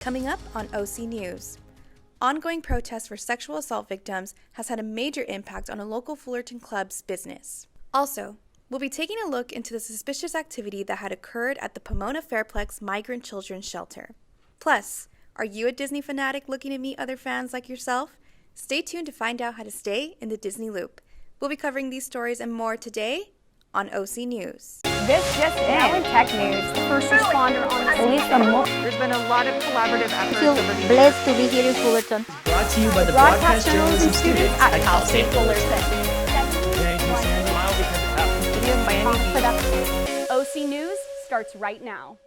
Coming up on OC News. Ongoing protests for sexual assault victims has had a major impact on a local Fullerton club's business. Also, we'll be taking a look into the suspicious activity that had occurred at the Pomona Fairplex Migrant Children's Shelter. Plus, are you a Disney fanatic looking to meet other fans like yourself? Stay tuned to find out how to stay in the Disney loop. We'll be covering these stories and more today on OC News. This just now in tech news, the first responder on the scene. There's been a lot of collaborative efforts I feel over the blessed to be here in Fullerton. Brought to you by the Broadcast Journalism students at Cal State Fullerton. Thank you, Sandy. OC News starts right now.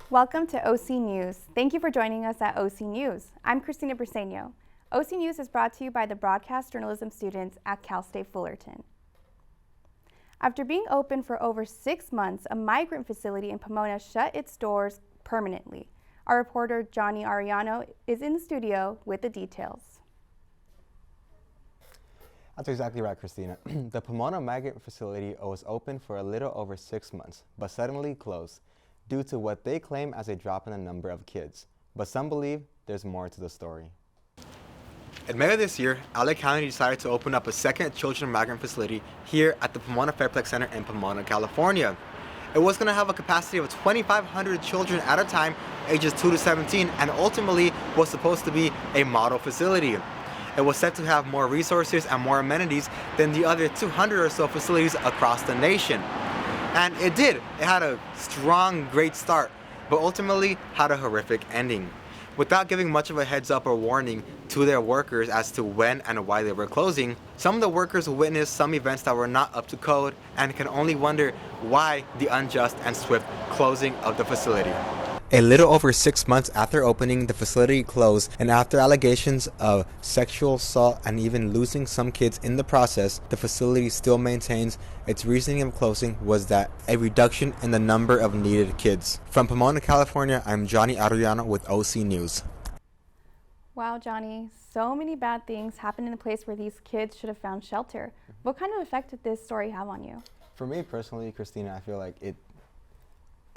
Welcome to OC News. Thank you for joining us at OC News. I'm Christina Briseño. OC News is brought to you by the Broadcast Journalism students at Cal State Fullerton. After being open for over 6 months, a migrant facility in Pomona shut its doors permanently. Our reporter, Johnny Ariano, is in the studio with the details. That's exactly right, Christina. The Pomona migrant facility was open for a little over 6 months, but suddenly closed due to what they claim as a drop in the number of kids. But some believe there's more to the story. In May of this year, LA County decided to open up a second children migrant facility here at the Pomona Fairplex Center in Pomona, California. It was going to have a capacity of 2,500 children at a time, ages 2 to 17, and ultimately was supposed to be a model facility. It was set to have more resources and more amenities than the other 200 or so facilities across the nation. And it did. It had a strong, great start, but ultimately had a horrific ending. Without giving much of a heads up or warning to their workers as to when and why they were closing, some of the workers witnessed some events that were not up to code and can only wonder why the unjust and swift closing of the facility. A little over 6 months after opening, the facility closed, and after allegations of sexual assault and even losing some kids in the process, the facility still maintains its reasoning of closing was that a reduction in the number of needed kids. From Pomona, California, I'm Johnny Ariano with OC News. Wow, Johnny, so many bad things happened in a place where these kids should have found shelter. What kind of effect did this story have on you? For me personally, Christina, I feel like it's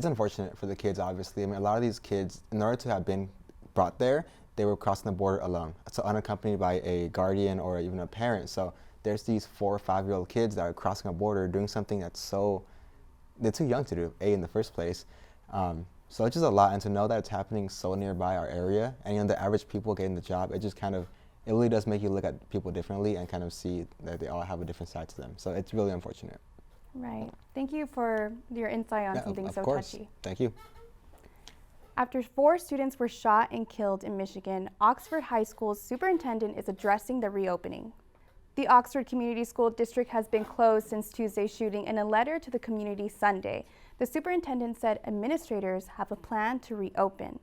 unfortunate for the kids, obviously. I mean, a lot of these kids, in order to have been brought there, they were crossing the border alone, so unaccompanied by a guardian or even a parent. So there's these 4 or 5-year-old kids that are crossing a border doing something they're too young to do, in the first place. So it's just a lot, and to know that it's happening so nearby our area, and the average people getting the job, it really does make you look at people differently and kind of see that they all have a different side to them. So it's really unfortunate. Right. Thank you for your insight on something so touchy. Thank you. After 4 students were shot and killed in Michigan, Oxford High School's superintendent is addressing the reopening. The Oxford Community School District has been closed since Tuesday's shooting. In a letter to the community Sunday, the superintendent said administrators have a plan to reopen.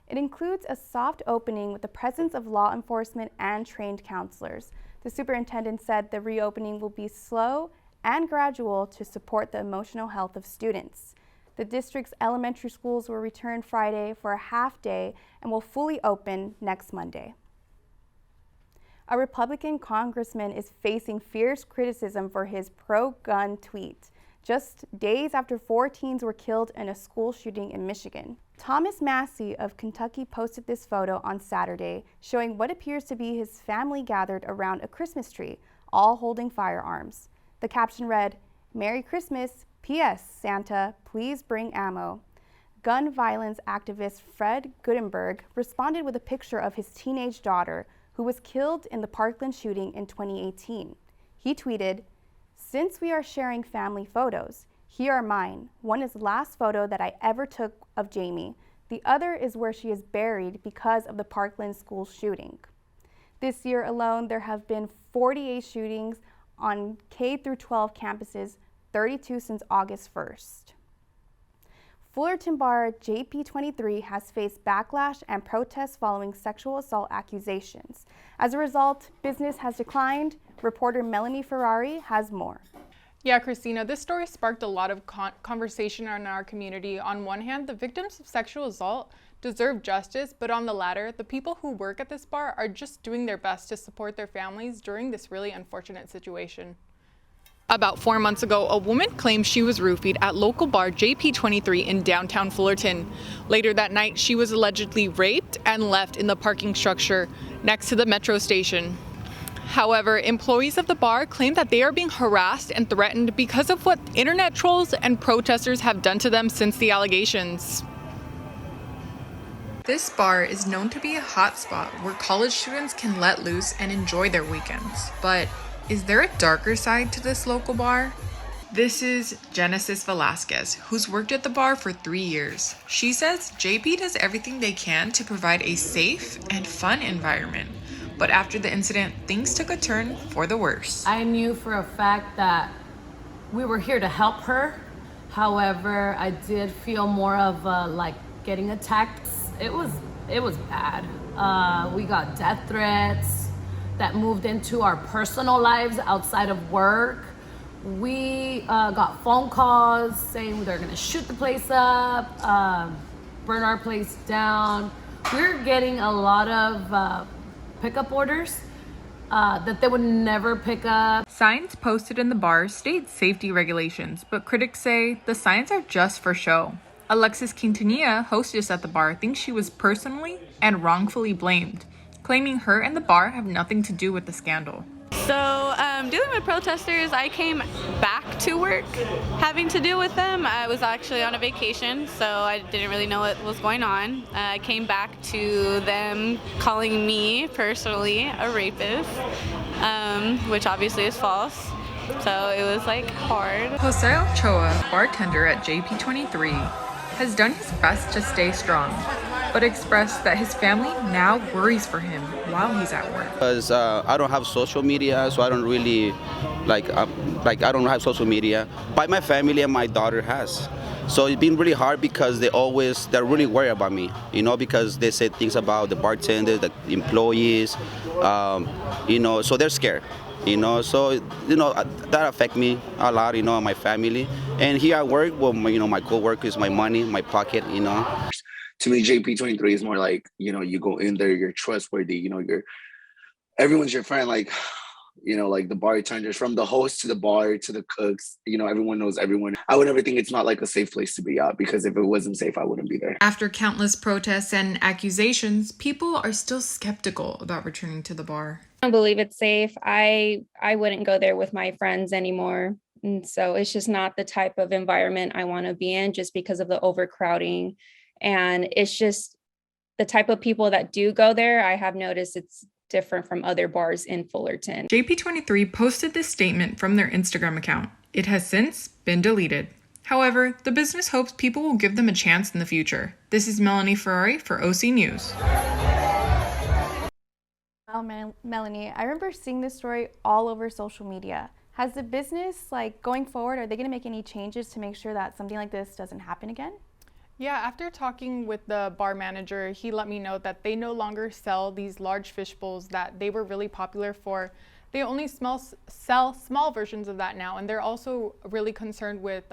It includes a soft opening with the presence of law enforcement and trained counselors. The superintendent said the reopening will be slow and gradual to support the emotional health of students. The district's elementary schools will return Friday for a half day and will fully open next Monday. A Republican congressman is facing fierce criticism for his pro-gun tweet, just days after 4 teens were killed in a school shooting in Michigan. Thomas Massey of Kentucky posted this photo on Saturday, showing what appears to be his family gathered around a Christmas tree, all holding firearms. The caption read, "Merry Christmas, P.S. Santa, please bring ammo." Gun violence activist Fred Gutenberg responded with a picture of his teenage daughter, who was killed in the Parkland shooting in 2018. He tweeted, "Since we are sharing family photos, here are mine. One is the last photo that I ever took of Jamie. The other is where she is buried because of the Parkland school shooting." This year alone, there have been 48 shootings on K-12 campuses, 32 since August 1st. Fullerton Bar JP23 has faced backlash and protests following sexual assault accusations. As a result, business has declined. Reporter Melanie Ferrari has more. Yeah, Christina, this story sparked a lot of conversation in our community. On one hand, the victims of sexual assault deserve justice, but on the latter, the people who work at this bar are just doing their best to support their families during this really unfortunate situation. About 4 months ago, a woman claimed she was roofied at local bar JP23 in downtown Fullerton. Later that night, she was allegedly raped and left in the parking structure next to the metro station. However, employees of the bar claim that they are being harassed and threatened because of what internet trolls and protesters have done to them since the allegations. This bar is known to be a hotspot where college students can let loose and enjoy their weekends. But is there a darker side to this local bar? This is Genesis Velasquez, who's worked at the bar for 3 years. She says JP does everything they can to provide a safe and fun environment. But after the incident, things took a turn for the worse. I knew for a fact that we were here to help her. However, I did feel more of like getting attacked. It was bad. We got death threats that moved into our personal lives outside of work. We got phone calls saying they're gonna shoot the place up, burn our place down. We're getting a lot of pickup orders that they would never pick up. Signs posted in the bar state safety regulations, but critics say the signs are just for show. Alexis Quintanilla, hostess at the bar, thinks she was personally and wrongfully blamed, claiming her and the bar have nothing to do with the scandal. So dealing with protesters, I came back to work having to deal with them. I was actually on a vacation, so I didn't really know what was going on. I came back to them calling me personally a rapist, which obviously is false. So it was like hard. Jose Ochoa, bartender at JP23, has done his best to stay strong, but expressed that his family now worries for him while he's at work. Because I don't have social media, so I don't really I don't have social media. But my family and my daughter has. So it's been really hard because they're really worried about me, because they say things about the bartenders, the employees, so they're scared. So that affect me a lot, and my family. And here at work, well, my co-workers, my money, my pocket, To me, JP23 is more like, you go in there, you're trustworthy, everyone's your friend, like the bartenders, from the host to the bar to the cooks, everyone knows everyone. I would never think it's not like a safe place to be at, because if it wasn't safe, I wouldn't be there. After countless protests and accusations, people are still skeptical about returning to the bar. I don't believe it's safe. I wouldn't go there with my friends anymore. And so it's just not the type of environment I want to be in, just because of the overcrowding. And it's just the type of people that do go there, I have noticed it's different from other bars in Fullerton. JP23 posted this statement from their Instagram account. It has since been deleted. However, the business hopes people will give them a chance in the future. This is Melanie Ferrari for OC News. Well, Melanie, I remember seeing this story all over social media. Has the business, going forward, are they going to make any changes to make sure that something like this doesn't happen again? Yeah, after talking with the bar manager, he let me know that they no longer sell these large fish bowls that they were really popular for. They only sell small versions of that now, and they're also really concerned with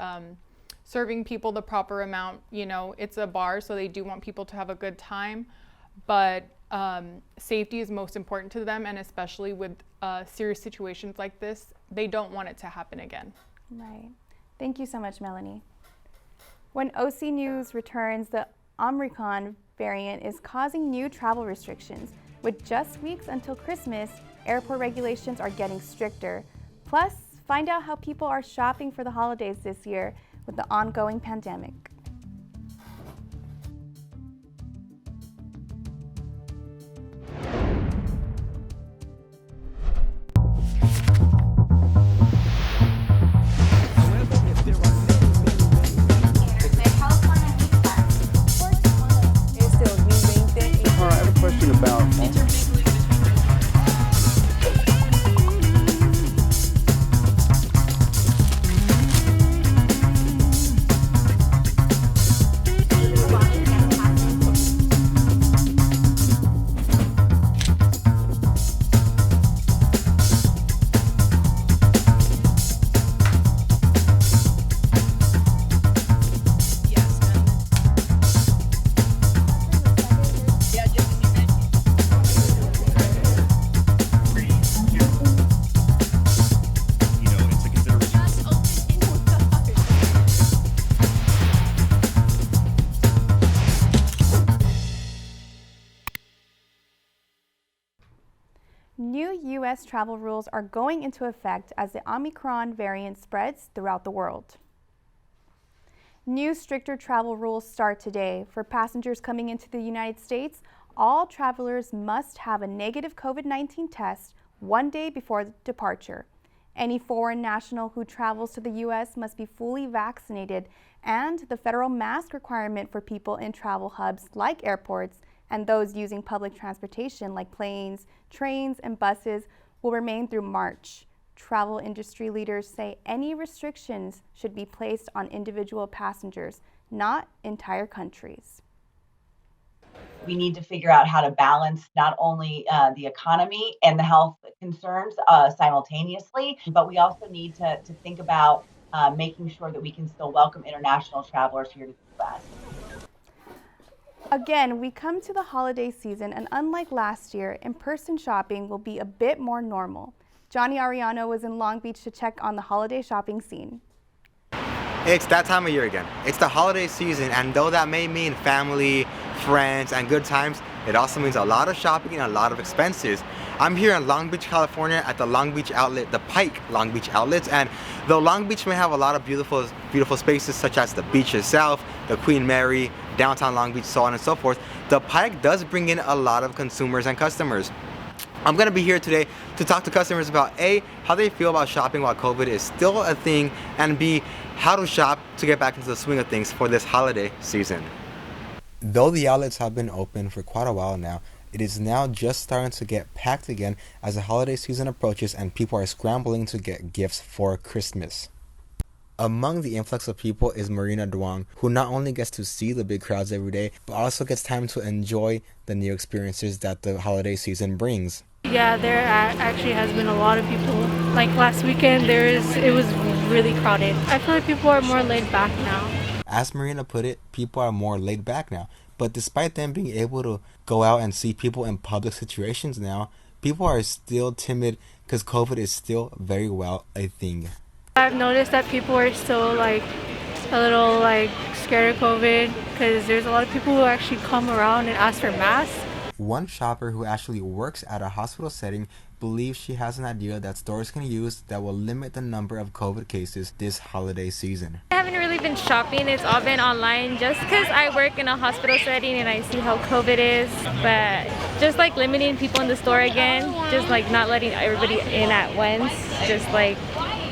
serving people the proper amount. It's a bar, so they do want people to have a good time, but safety is most important to them, and especially with serious situations like this, they don't want it to happen again. Right. Thank you so much, Melanie. When OC News returns, the Omicron variant is causing new travel restrictions. With just weeks until Christmas, airport regulations are getting stricter. Plus, find out how people are shopping for the holidays this year with the ongoing pandemic. New U.S. travel rules are going into effect as the Omicron variant spreads throughout the world. New stricter travel rules start today. For passengers coming into the United States, all travelers must have a negative COVID-19 test 1 day before departure. Any foreign national who travels to the U.S. must be fully vaccinated, and the federal mask requirement for people in travel hubs like airports and those using public transportation like planes, trains, and buses will remain through March. Travel industry leaders say any restrictions should be placed on individual passengers, not entire countries. We need to figure out how to balance not only the economy and the health concerns simultaneously, but we also need to think about making sure that we can still welcome international travelers here to the U.S. Again, we come to the holiday season, and unlike last year, in-person shopping will be a bit more normal. Johnny Ariano was in Long Beach to check on the holiday shopping scene. It's that time of year again. It's the holiday season, and though that may mean family, friends, and good times, it also means a lot of shopping and a lot of expenses. I'm here in Long Beach, California at the Long Beach outlet, the Pike Long Beach outlets, and though Long Beach may have a lot of beautiful spaces such as the beach itself, the Queen Mary, downtown Long Beach, so on and so forth, the Pike does bring in a lot of consumers and customers. I'm going to be here today to talk to customers about A, how they feel about shopping while COVID is still a thing, and B, how to shop to get back into the swing of things for this holiday season. Though the outlets have been open for quite a while now, it is now just starting to get packed again as the holiday season approaches and people are scrambling to get gifts for Christmas. Among the influx of people is Marina Duong, who not only gets to see the big crowds every day, but also gets time to enjoy the new experiences that the holiday season brings. Yeah, there actually has been a lot of people. Like last weekend, it was really crowded. I feel like people are more laid back now. As Marina put it, people are more laid back now. But despite them being able to go out and see people in public situations now, people are still timid because COVID is still very well a thing. I've noticed that people are still like a little like scared of COVID because there's a lot of people who actually come around and ask for masks. One shopper who actually works at a hospital setting believes she has an idea that stores can use that will limit the number of COVID cases this holiday season. I haven't really been shopping, it's all been online just because I work in a hospital setting and I see how COVID is, but just like limiting people in the store again, just like not letting everybody in at once, just like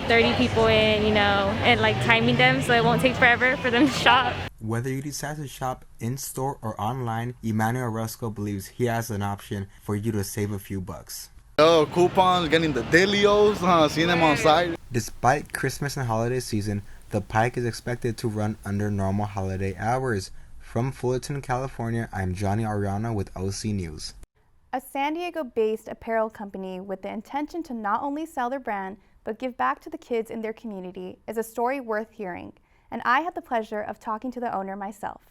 30 people in, you know, and like timing them so it won't take forever for them to shop. Whether you decide to shop in-store or online, Emmanuel Roscoe believes he has an option for you to save a few bucks. Oh, coupons, getting the Delios, seeing them on site. Despite Christmas and holiday season, the Pike is expected to run under normal holiday hours. From Fullerton, California, I'm Johnny Ariano with OC News. A San Diego-based apparel company with the intention to not only sell their brand, but give back to the kids in their community is a story worth hearing. And I had the pleasure of talking to the owner myself.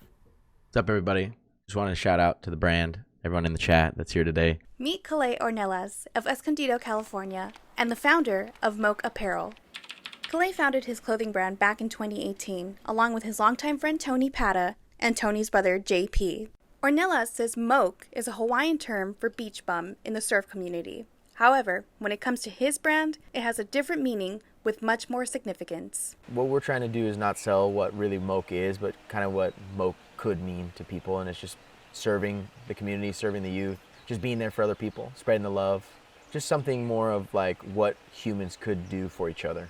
What's up, everybody? Just wanted to shout out to the brand, everyone in the chat that's here today. Meet Calais Ornelas of Escondido, California, and the founder of Moke Apparel. Calais founded his clothing brand back in 2018, along with his longtime friend Tony Pata and Tony's brother JP. Ornelas says moke is a Hawaiian term for beach bum in the surf community. However, when it comes to his brand, it has a different meaning with much more significance. What we're trying to do is not sell what really moke is, but kind of what moke could mean to people, and it's just serving the community, serving the youth, just being there for other people, spreading the love, just something more of like what humans could do for each other.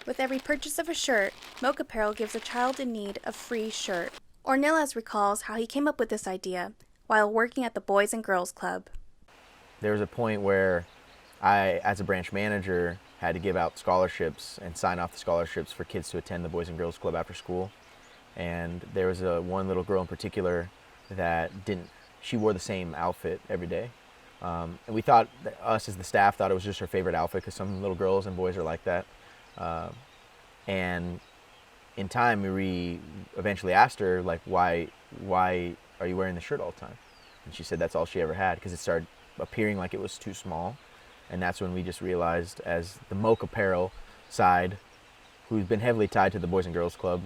With every purchase of a shirt, Moke Apparel gives a child in need a free shirt. Ornelas recalls how he came up with this idea while working at the Boys and Girls Club. There was a point where I, as a branch manager, had to give out scholarships and sign off the scholarships for kids to attend the Boys and Girls Club after school. And there was one little girl in particular that she wore the same outfit every day. And we thought, us as the staff thought it was just her favorite outfit because some little girls and boys are like that. And in time, we eventually asked her, like, why are you wearing the shirt all the time? And she said that's all she ever had because it started appearing like it was too small. And that's when we just realized, as the Moke Apparel side, who's been heavily tied to the Boys and Girls Club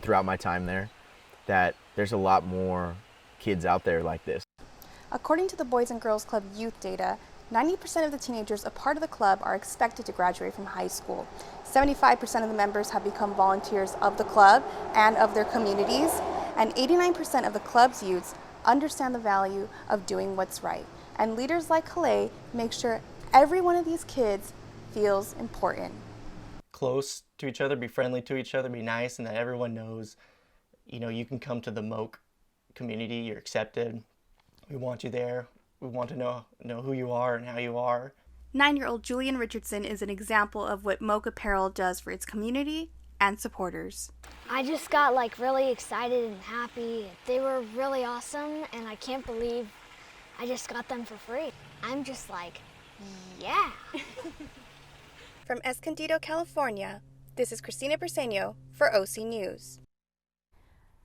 throughout my time there, that there's a lot more kids out there like this. According to the Boys and Girls Club youth data, 90% of the teenagers a part of the club are expected to graduate from high school. 75% of the members have become volunteers of the club and of their communities, and 89% of the club's youths understand the value of doing what's right. And leaders like Calais make sure every one of these kids feels important. Close to each other, be friendly to each other, be nice, and that everyone knows, you can come to the MOC community, you're accepted. We want you there. We want to know who you are and how you are. 9-year-old Julian Richardson is an example of what MOC Apparel does for its community and supporters. I just got really excited and happy. They were really awesome, and I can't believe I just got them for free. I'm just yeah. From Escondido, California, this is Cristina Briseño for OC News.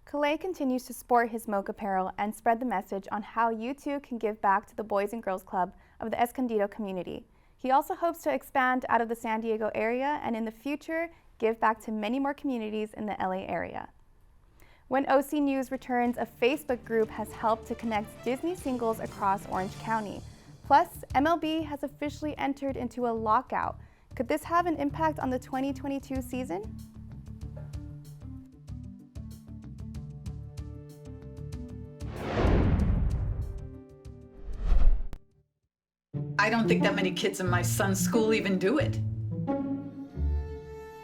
Calais continues to sport his MOC apparel and spread the message on how you too can give back to the Boys and Girls Club of the Escondido community. He also hopes to expand out of the San Diego area and in the future give back to many more communities in the LA area. When OC News returns, a Facebook group has helped to connect Disney singles across Orange County. Plus, MLB has officially entered into a lockout. Could this have an impact on the 2022 season? I don't think that many kids in my son's school even do it.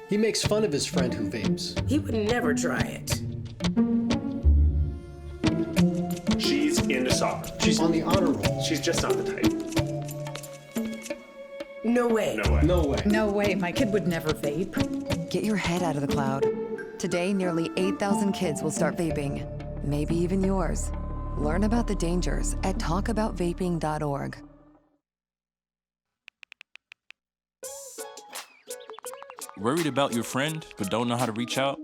He makes fun of his friend who vapes. He would never try it. She's into soccer. She's on the honor roll. She's just not the type. No way. No way. No way. No way, my kid would never vape. Get your head out of the cloud. Today, nearly 8,000 kids will start vaping. Maybe even yours. Learn about the dangers at talkaboutvaping.org. Worried about your friend, but don't know how to reach out?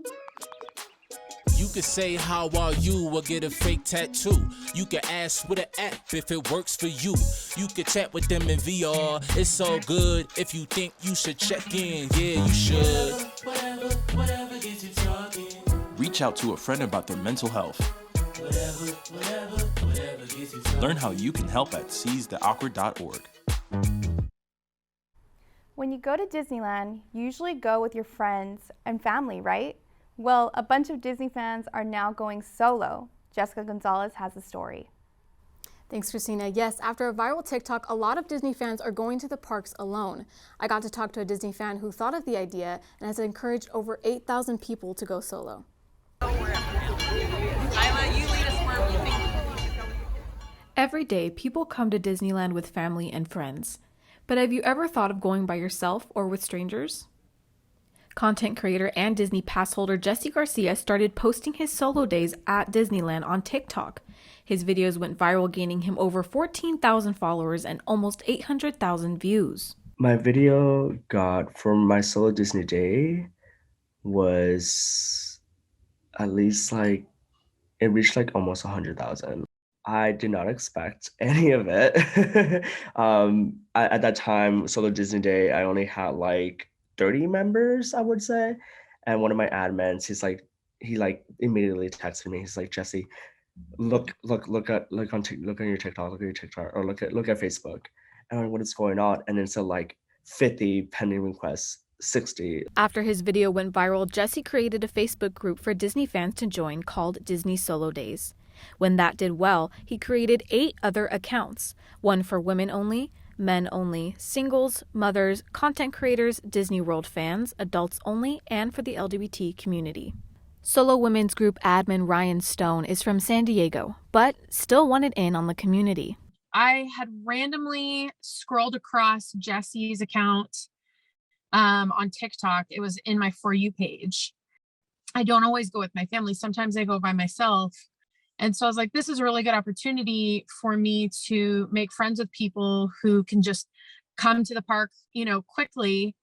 You could say, how are you, or get a fake tattoo. You could ask with an app if it works for you. You could chat with them in VR, it's all good. If you think you should check in, yeah, you should. Whatever gets you talking. Reach out to a friend about their mental health. Whatever gets you talking. Learn how you can help at seizetheawkward.org. When you go to Disneyland, you usually go with your friends and family, right? Well, a bunch of Disney fans are now going solo. Jessica Gonzalez has the story. Thanks, Christina. Yes, after a viral TikTok, a lot of Disney fans are going to the parks alone. I got to talk to a Disney fan who thought of the idea and has encouraged over 8,000 people to go solo. Every day, people come to Disneyland with family and friends. But have you ever thought of going by yourself or with strangers? Content creator and Disney pass holder Jesse Garcia started posting his solo days at Disneyland on TikTok. His videos went viral, gaining him over 14,000 followers and almost 800,000 views. My video got for my solo Disney day was at least it reached almost 100,000. I did not expect any of it. At that time, Solo Disney Day, I only had 30 members, I would say. And one of my admins, he immediately texted me. He's like, Jesse, look on your TikTok, or look at Facebook. And I'm like, what is going on? And then so 50 pending requests, 60. After his video went viral, Jesse created a Facebook group for Disney fans to join called Disney Solo Days. When that did well, he created 8 other accounts, one for women only, men only, singles, mothers, content creators, Disney World fans, adults only, and for the LGBT community. Solo women's group admin Ryan Stone is from San Diego, but still wanted in on the community. I had randomly scrolled across Jesse's account on TikTok. It was in my For You page. I don't always go with my family. Sometimes I go by myself. And so I was like, this is a really good opportunity for me to make friends with people who can just come to the park, quickly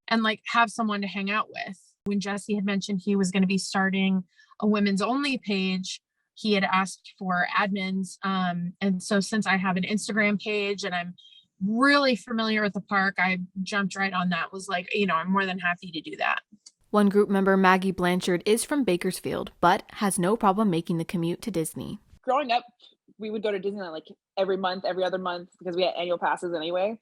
and have someone to hang out with. When Jesse had mentioned he was going to be starting a women's only page, he had asked for admins. And so since I have an Instagram page and I'm really familiar with the park, I jumped right on that, was I'm more than happy to do that. One group member, Maggie Blanchard, is from Bakersfield, but has no problem making the commute to Disney. Growing up we would go to Disneyland like every month, every other month because we had annual passes anyway.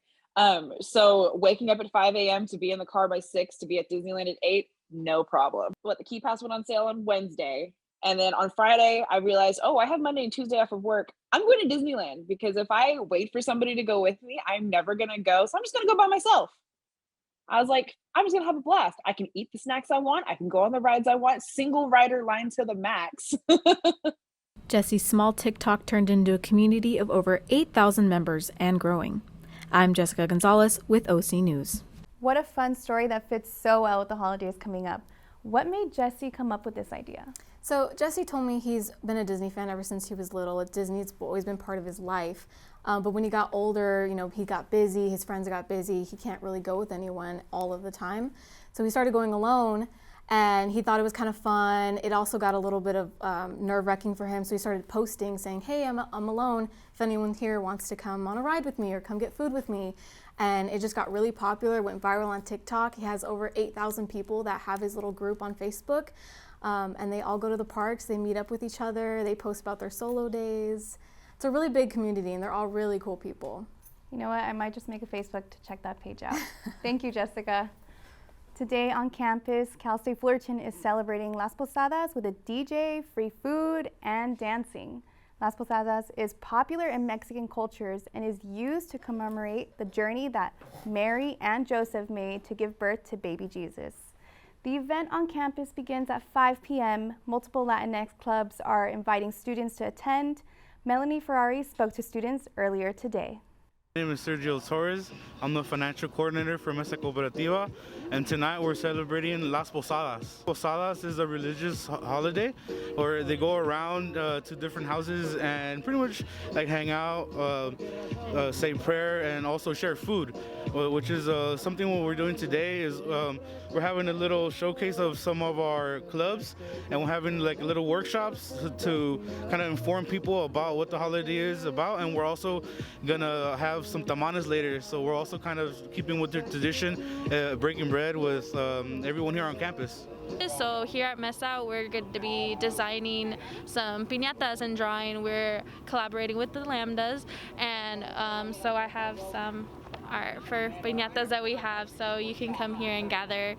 So waking up at 5 a.m. to be in the car by 6 to be at Disneyland at 8, no problem. But the Key Pass went on sale on Wednesday. And then on Friday, I realized, oh, I have Monday and Tuesday off of work. I'm going to Disneyland because if I wait for somebody to go with me, I'm never going to go. So I'm just going to go by myself. I was like, I'm just going to have a blast. I can eat the snacks I want. I can go on the rides I want. Single rider line to the max. Jesse's small TikTok turned into a community of over 8,000 members and growing. I'm Jessica Gonzalez with OC News. What a fun story that fits so well with the holidays coming up. What made Jesse come up with this idea? So Jesse told me he's been a Disney fan ever since he was little. At Disney, it's always been part of his life. But when he got older, you know, he got busy, his friends got busy, he can't really go with anyone all of the time. So he started going alone, and he thought it was kind of fun. It also got a little bit of nerve-wracking for him, so he started posting saying, hey, I'm alone. If anyone here wants to come on a ride with me or come get food with me. And it just got really popular, went viral on TikTok. He has over 8,000 people that have his little group on Facebook. And they all go to the parks, they meet up with each other, they post about their solo days. It's a really big community, and they're all really cool people. You know what, I might just make a Facebook to check that page out. Thank you, Jessica. Today on campus, Cal State Fullerton is celebrating Las Posadas with a DJ, free food, and dancing. Las Posadas is popular in Mexican cultures and is used to commemorate the journey that Mary and Joseph made to give birth to baby Jesus. The event on campus begins at 5 p.m. Multiple Latinx clubs are inviting students to attend. Melanie Ferrari spoke to students earlier today. My name is Sergio Torres. I'm the financial coordinator for Mesa Cooperativa, and tonight we're celebrating Las Posadas. Posadas is a religious holiday where they go around to different houses and pretty much like hang out, say prayer, and also share food, which is something what we're doing today is we're having a little showcase of some of our clubs, and we're having like little workshops to kind of inform people about what the holiday is about, and we're also gonna have some tamales later, so we're also kind of keeping with the tradition, breaking bread with everyone here on campus. So here at Mesa, we're going to be designing some piñatas and drawing. We're collaborating with the Lambdas, and so I have some art for piñatas that we have, so you can come here and gather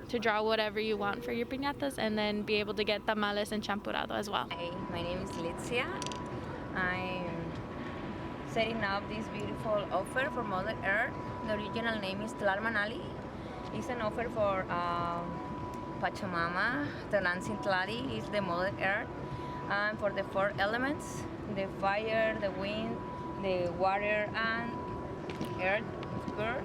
to draw whatever you want for your piñatas, and then be able to get tamales and champurrado as well. Hi, my name is Litzia. I'm setting up this beautiful offer for Mother Earth. The original name is Tlalmanali. It's an offer for Pachamama. Tlali is the Mother Earth. And for the 4 elements, the fire, the wind, the water, and earth, of course.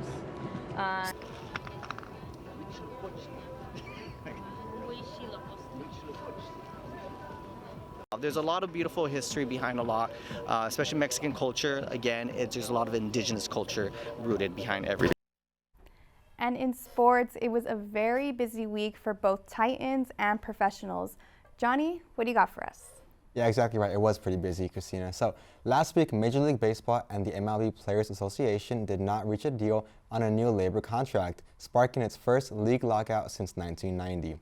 There's a lot of beautiful history behind a lot, especially Mexican culture. Again, there's a lot of indigenous culture rooted behind everything. And in sports, it was a very busy week for both Titans and professionals. Johnny, what do you got for us? Yeah, exactly right. It was pretty busy, Christina. So last week, Major League Baseball and the MLB Players Association did not reach a deal on a new labor contract, sparking its first league lockout since 1990.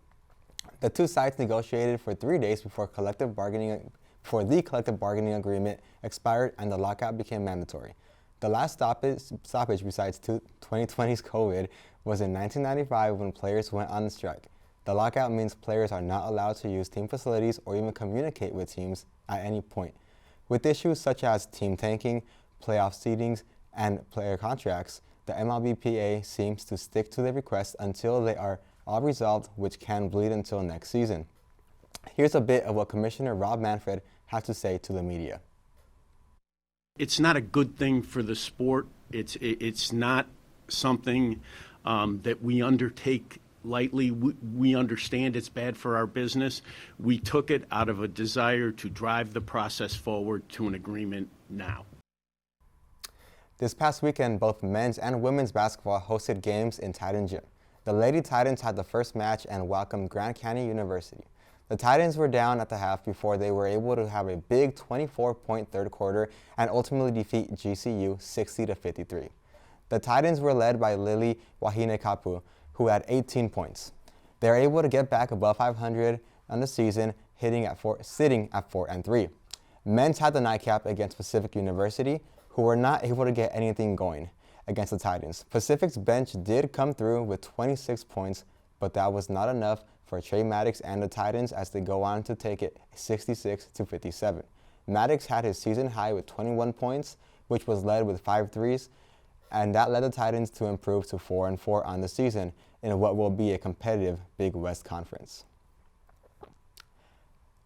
The two sides negotiated for 3 days before the collective bargaining agreement expired and the lockout became mandatory. The last stoppage besides 2020's COVID was in 1995 when players went on strike. The lockout means players are not allowed to use team facilities or even communicate with teams at any point. With issues such as team tanking, playoff seedings, and player contracts, the MLBPA seems to stick to their requests until they are all resolved, which can bleed until next season. Here's a bit of what Commissioner Rob Manfred had to say to the media. It's not a good thing for the sport. It's not something that we undertake lightly. We understand it's bad for our business. We took it out of a desire to drive the process forward to an agreement now. This past weekend, both men's and women's basketball hosted games in Titan Gym. The Lady Titans had the first match and welcomed Grand Canyon University. The Titans were down at the half before they were able to have a big 24-point third quarter and ultimately defeat GCU 60-53. The Titans were led by Lily Wahine Kapu, who had 18 points. They are able to get back above 500 on the season, sitting at 4-3. Men's had the nightcap against Pacific University, who were not able to get anything going against the Titans. Pacific's bench did come through with 26 points, but that was not enough for Trey Maddox and the Titans as they go on to take it 66-57. Maddox had his season high with 21 points, which was led with 5 threes, and that led the Titans to improve to 4-4 on the season in what will be a competitive Big West Conference.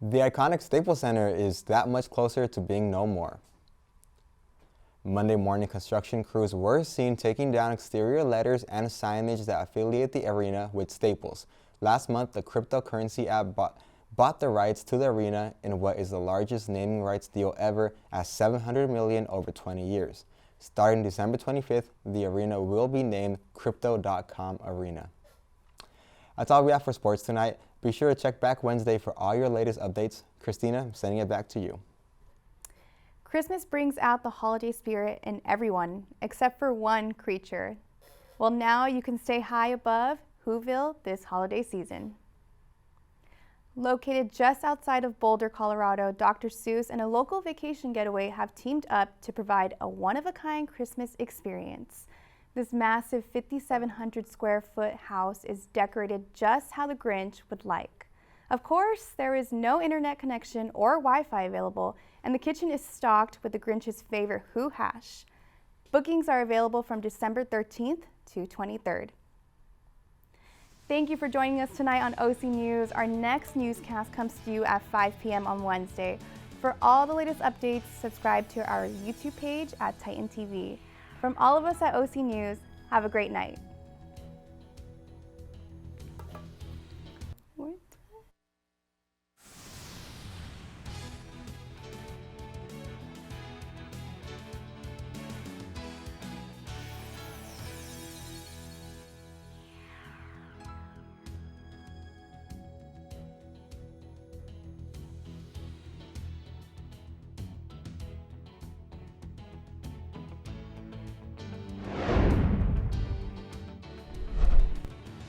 The iconic Staples Center is that much closer to being no more. Monday morning, construction crews were seen taking down exterior letters and signage that affiliate the arena with Staples. Last month, the cryptocurrency app bought the rights to the arena in what is the largest naming rights deal ever at $700 million over 20 years. Starting December 25th, the arena will be named Crypto.com Arena. That's all we have for sports tonight. Be sure to check back Wednesday for all your latest updates. Christina, I'm sending it back to you. Christmas brings out the holiday spirit in everyone, except for one creature. Well, now you can stay high above Whoville this holiday season. Located just outside of Boulder, Colorado, Dr. Seuss and a local vacation getaway have teamed up to provide a one-of-a-kind Christmas experience. This massive 5,700 square foot house is decorated just how the Grinch would like. Of course, there is no internet connection or Wi-Fi available, and the kitchen is stocked with the Grinch's favorite Who hash. Bookings are available from December 13th to 23rd. Thank you for joining us tonight on OC News. Our next newscast comes to you at 5 p.m. on Wednesday. For all the latest updates, subscribe to our YouTube page at Titan TV. From all of us at OC News, have a great night.